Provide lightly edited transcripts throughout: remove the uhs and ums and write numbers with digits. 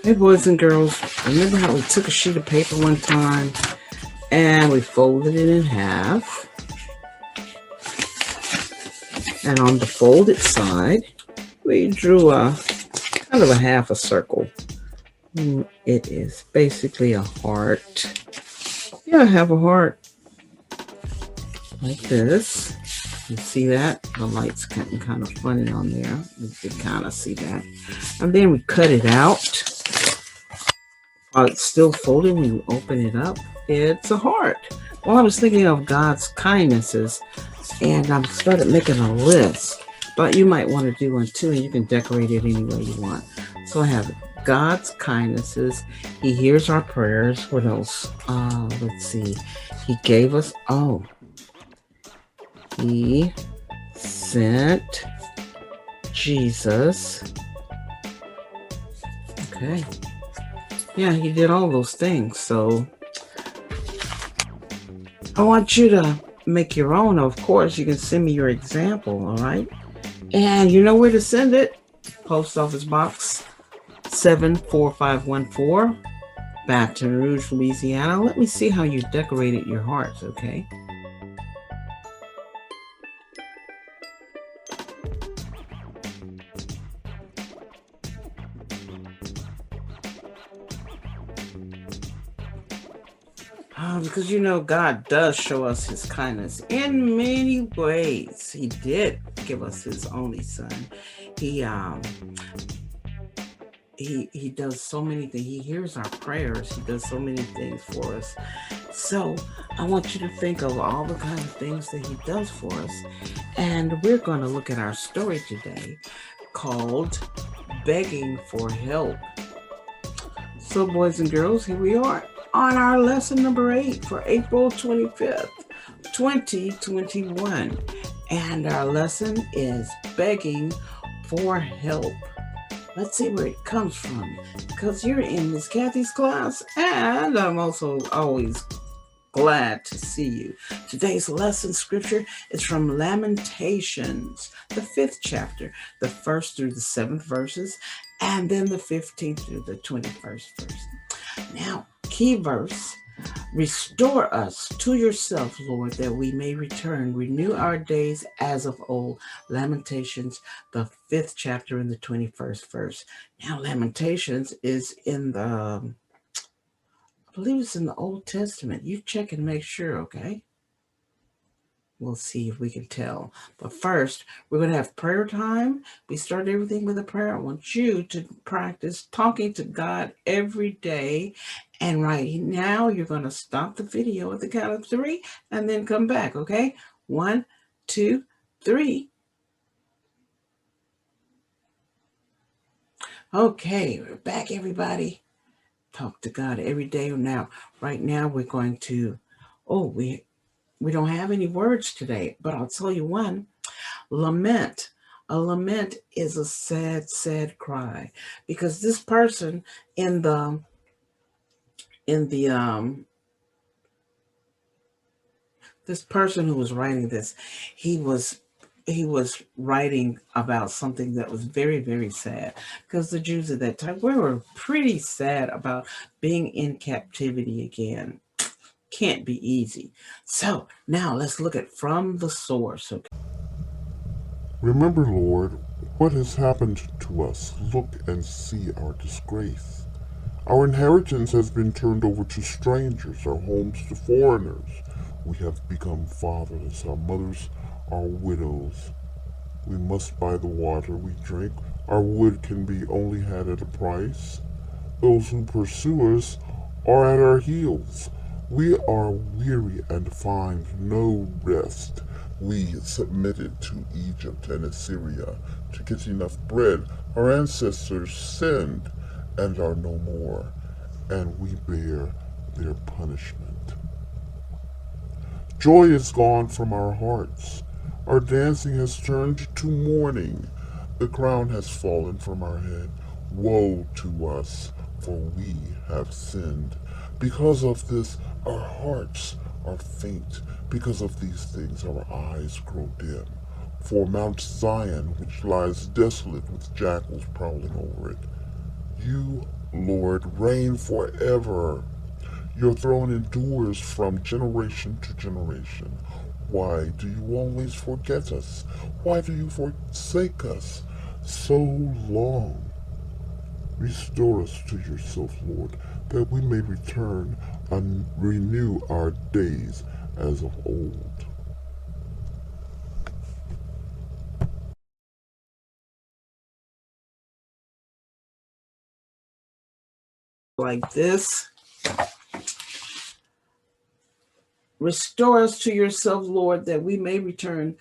Hey, boys and girls, remember how we took a sheet of paper one time and we folded it in half? And on the folded side, we drew a kind of a half a circle. It is basically a heart. Yeah, I have a heart like this. You see that? The light's getting kind of funny on there. You can kind of see that. And then we cut it out. While it's still folded, when you open it up, it's a heart. Well, I was thinking of God's kindnesses, and I started making a list. But you might want to do one too, and you can decorate it any way you want. So I have God's kindnesses. He hears our prayers. What else? Let's see. He gave us, He sent Jesus. Okay. Yeah, he did all those things. So I want you to make your own. Of course, you can send me your example, all right? And you know where to send it? Post Office Box 74514, Baton Rouge, Louisiana. Let me see how you decorated your hearts, okay? Because you know God does show us his kindness in many ways. He did give us his only son. He does so many things. He hears our prayers. He does so many things for us. So I want you to think of all the kind of things that he does for us. And we're going to look at our story today called Begging for Help. So boys and girls, here we are on our lesson number 8 for April 25th, 2021. And our lesson is begging for help. Let's see where it comes from, because you're in Miss Kathy's class, and I'm also always glad to see you. Today's lesson scripture is from Lamentations, the 5th chapter, the 1st through the 7th verses, and then the 15th through the 21st verse. Now, key verse: restore us to yourself, Lord, that we may return. Renew our days as of old. Lamentations, the 5th chapter, and the 21st verse. Now, Lamentations is in the, I believe it's in the Old Testament. You check and make sure, okay? We'll see if we can tell. But first, we're going to have prayer time. We start everything with a prayer. I want you to practice talking to God every day. And right now, you're going to stop the video at the count of 3 and then come back, okay? 1, 2, 3. Okay, we're back, everybody. Talk to God every day. Now, right now, we're going to, we don't have any words today, but I'll tell you one. Lament. A lament is a sad, sad cry, because this person this person who was writing this, he was writing about something that was very, very sad, because the Jews at that time, we were pretty sad about being in captivity again. Can't be easy. So now let's look at from the source. Okay. Remember, Lord, what has happened to us. Look and see our disgrace. Our inheritance has been turned over to strangers, our homes to foreigners. We have become fatherless, our mothers are widows. We must buy the water we drink. Our wood can be only had at a price. Those who pursue us are at our heels. We are weary and find no rest. We submitted to Egypt and Assyria to get enough bread. Our ancestors sinned and are no more, and we bear their punishment. Joy is gone from our hearts. Our dancing has turned to mourning. The crown has fallen from our head. Woe to us, for we have sinned. Because of this, our hearts are faint. Because of these things, our eyes grow dim. For Mount Zion, which lies desolate with jackals prowling over it, you Lord, reign forever. Your throne endures from generation to generation. Why do you always forget us? Why do you forsake us so long? Restore us to yourself, Lord, that we may return and renew our days as of old. Like this. Restore us to yourself, Lord, that we may return.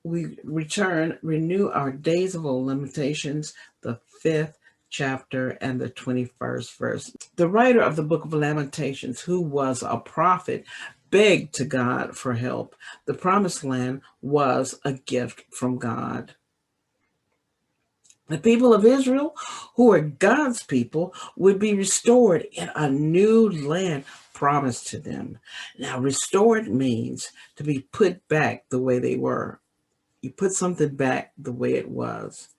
Renew our days of old. Lamentations, the 5th chapter and the 21st verse. The writer of the book of Lamentations, who was a prophet, begged to God for help. The promised land was a gift from God. The people of Israel, who are God's people, would be restored in a new land promised to them. Now, restored means to be put back the way they were. You put something back the way it was.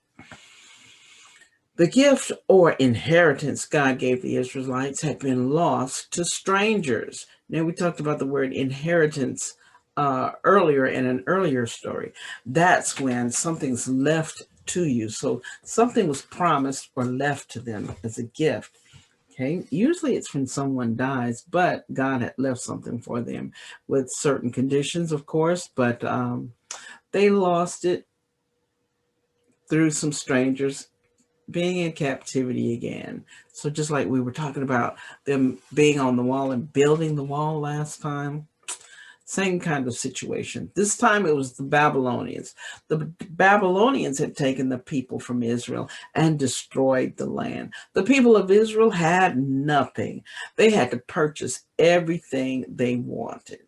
The gift or inheritance God gave the Israelites had been lost to strangers. Now, we talked about the word inheritance earlier in an earlier story. That's when something's left to you. So something was promised or left to them as a gift. Okay, usually it's when someone dies, but God had left something for them with certain conditions, of course, but they lost it through some strangers being in captivity again. So just like we were talking about them being on the wall and building the wall last time, same kind of situation. This time it was the Babylonians. The Babylonians had taken the people from Israel and destroyed the land. The people of Israel had nothing. They had to purchase everything they wanted.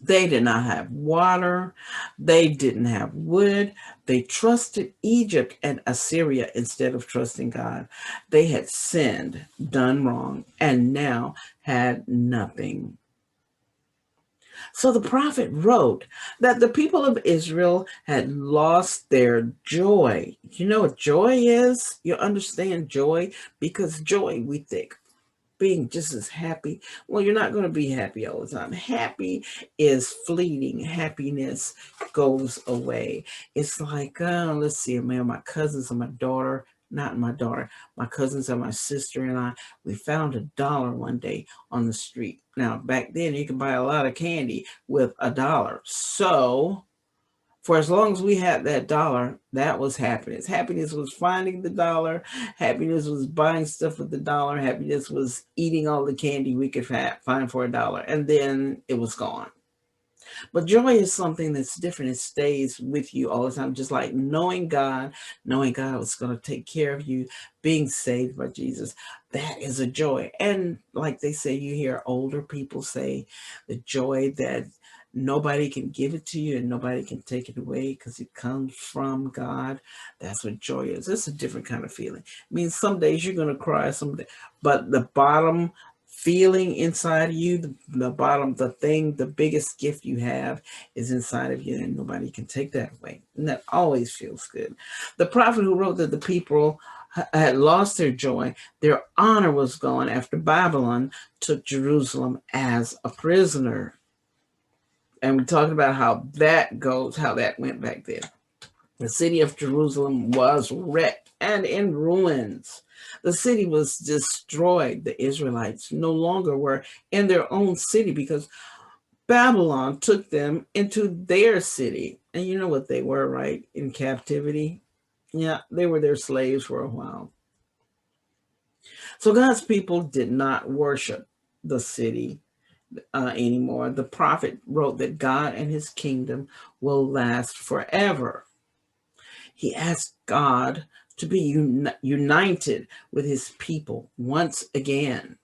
They did not have water. They didn't have wood. They trusted Egypt and Assyria instead of trusting God. They had sinned, done wrong, and now had nothing. So the prophet wrote that the people of Israel had lost their joy. You know what joy is? You understand joy? Because joy, we think, being just as happy. Well, you're not going to be happy all the time. Happy is fleeting. Happiness goes away. It's like, let's see, man, my cousins and my daughter, not my daughter, my cousins and my sister and I, we found $1 one day on the street. Now, back then, you could buy a lot of candy with $1. So, for as long as we had that $1, that was happiness. Happiness was finding the $1. Happiness was buying stuff with the $1. Happiness was eating all the candy we could find for $1. And then it was gone. But joy is something that's different. It stays with you all the time, just like knowing God was going to take care of you, being saved by Jesus. That is a joy. And like they say, you hear older people say the joy that nobody can give it to you and nobody can take it away because it comes from God. That's what joy is. It's a different kind of feeling. I mean, some days you're going to cry, but the bottom feeling inside of you, the biggest gift you have is inside of you, and nobody can take that away. And that always feels good. The prophet who wrote that the people had lost their joy, their honor was gone after Babylon took Jerusalem as a prisoner. And we talked about how that goes, how that went back then. The city of Jerusalem was wrecked and in ruins. The city was destroyed. The Israelites no longer were in their own city because Babylon took them into their city. And you know what they were, right? In captivity. Yeah, they were their slaves for a while. So God's people did not worship the city anymore. The prophet wrote that God and his kingdom will last forever. He asked God to be united with his people once again.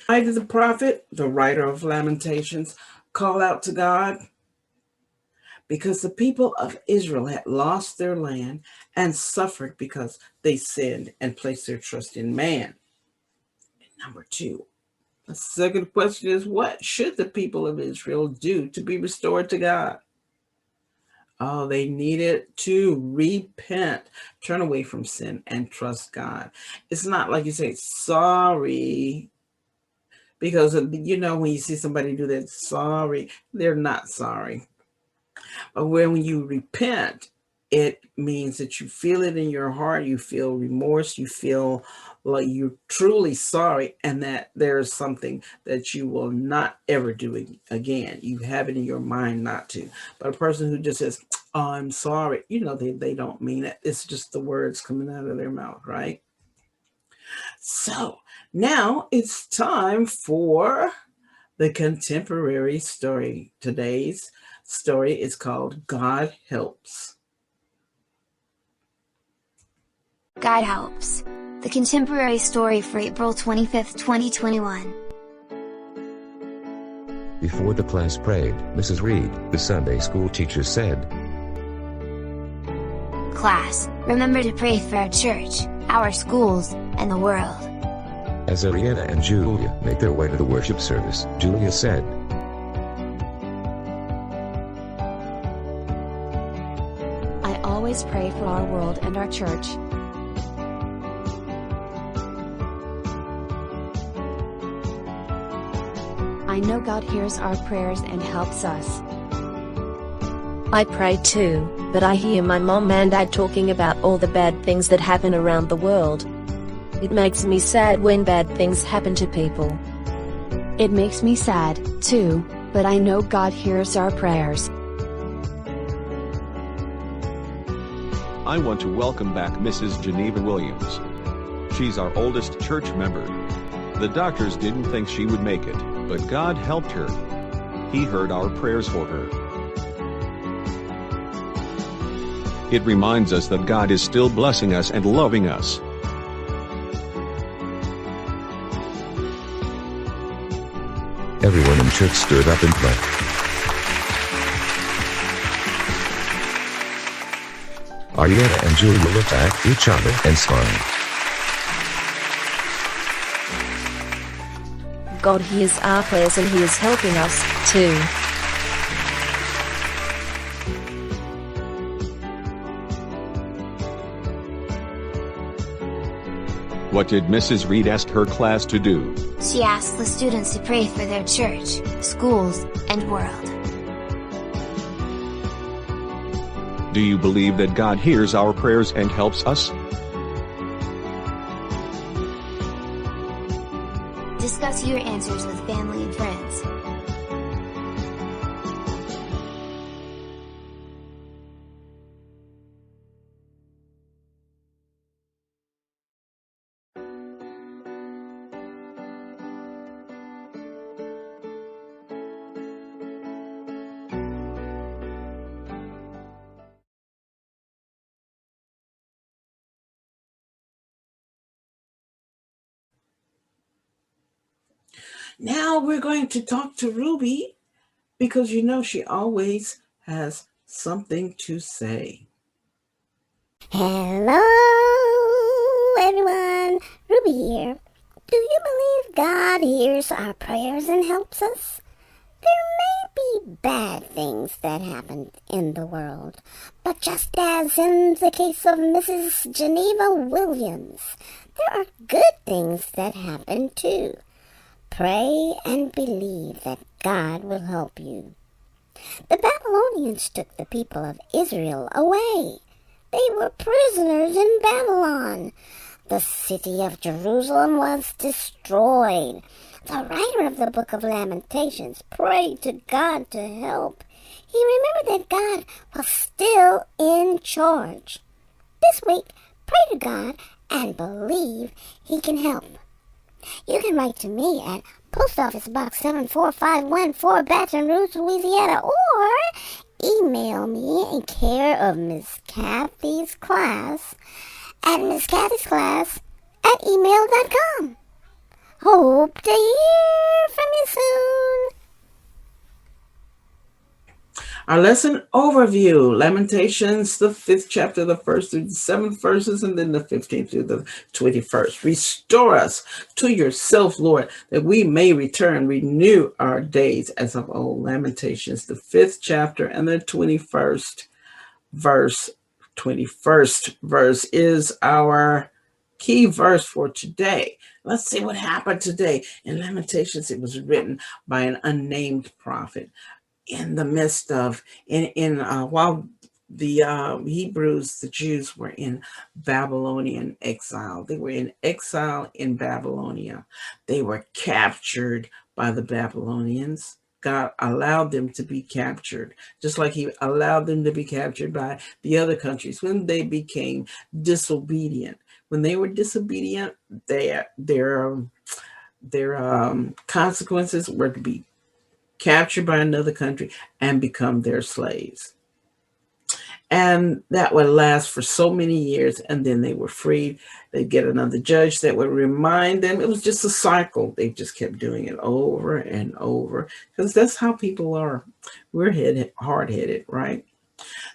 Why did the prophet, the writer of Lamentations, call out to God? Because the people of Israel had lost their land and suffered because they sinned and placed their trust in man. And number two, the second question is, what should the people of Israel do to be restored to God? Oh, they needed to repent, turn away from sin, and trust God. It's not like you say sorry because when you see somebody do that, sorry, they're not sorry. But when you repent, it means that you feel it in your heart, you feel remorse, you feel like you're truly sorry, and that there's something that you will not ever do again. You have it in your mind not to. But a person who just says, "Oh, I'm sorry," they don't mean it. It's just the words coming out of their mouth, right? So now it's time for the contemporary story. Today's story is called God Helps. God Helps. The contemporary story for April 25th, 2021. Before the class prayed, Mrs. Reed, the Sunday school teacher, said, "Class, remember to pray for our church, our schools, and the world." As Ariana and Julia make their way to the worship service, Julia said, "I always pray for our world and our church. I know God hears our prayers and helps us. I pray too, but I hear my mom and dad talking about all the bad things that happen around the world. It makes me sad when bad things happen to people." It makes me sad, too, but I know God hears our prayers. I want to welcome back Mrs. Geneva Williams. She's our oldest church member. The doctors didn't think she would make it, but God helped her. He heard our prayers for her. It reminds us that God is still blessing us and loving us. Everyone in church stood up and clapped. Ariana and Julia looked at each other and smiled. God hears our prayers and He is helping us, too. What did Mrs. Reed ask her class to do? She asked the students to pray for their church, schools, and world. Do you believe that God hears our prayers and helps us? Discuss your answers with family and friends. Now we're going to talk to Ruby because she always has something to say. Hello, everyone. Ruby here. Do you believe God hears our prayers and helps us? There may be bad things that happen in the world, but just as in the case of Mrs. Geneva Williams, there are good things that happen too. Pray and believe that God will help you. The Babylonians took the people of Israel away. They were prisoners in Babylon. The city of Jerusalem was destroyed. The writer of the book of Lamentations prayed to God to help. He remembered that God was still in charge. This week, pray to God and believe He can help. You can write to me at Post Office Box 74514, Baton Rouge, Louisiana, or email me in care of Miss Kathy's Class at misskathysclass@email.com. Hope to hear from you soon. Our lesson overview, Lamentations, the 5th chapter, the 1st through the 7th verses, and then the 15th through the 21st. Restore us to yourself, Lord, that we may return, renew our days as of old. Lamentations, the 5th chapter, and the 21st verse 21st verse is our key verse for today. Let's see what happened today. In Lamentations, it was written by an unnamed prophet in the midst of, while the Hebrews, the Jews, were in Babylonian exile. They were in exile in Babylonia. They were captured by the Babylonians. God allowed them to be captured, just like he allowed them to be captured by the other countries when they became disobedient. When they were disobedient, their consequences were to be captured by another country and become their slaves. And that would last for so many years, and then they were freed. They'd get another judge that would remind them. It was just a cycle. They just kept doing it over and over, because that's how people are. We're hard-headed, right?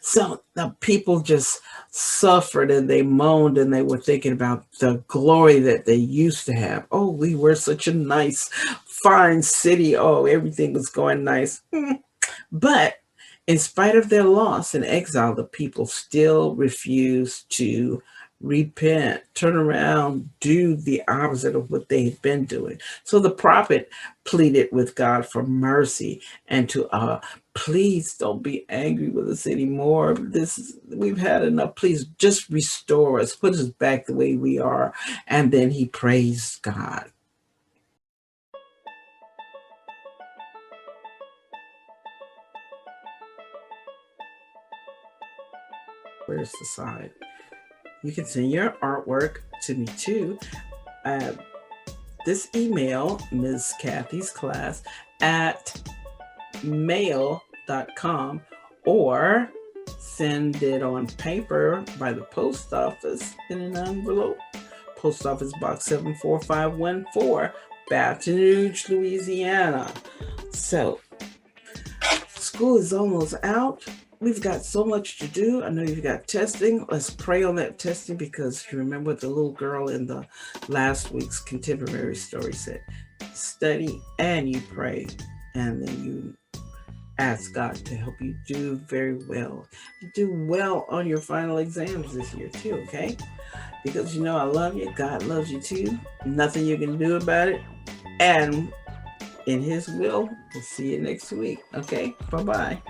So the people just suffered and they moaned, and they were thinking about the glory that they used to have. Oh, we were such a nice, fine city. Oh, everything was going nice. But in spite of their loss and exile, the people still refused to repent, turn around, do the opposite of what they had been doing. So the prophet pleaded with God for mercy and to please don't be angry with us anymore. We've had enough. Please just restore us, put us back the way we are. And then he praised God. Where's the side? You can send your artwork to me too. This email, Ms. Kathy's Class at mail.com, or send it on paper by the post office in an envelope. Post Office Box 74514, Baton Rouge, Louisiana. So, school is almost out. We've got so much to do. I know you've got testing. Let's pray on that testing, because you remember what the little girl in the last week's contemporary story said. Study and you pray, and then you ask God to help you do very well. Do well on your final exams this year too, okay? Because you know I love you. God loves you too. Nothing you can do about it. And in his will, we'll see you next week. Okay? Bye-bye.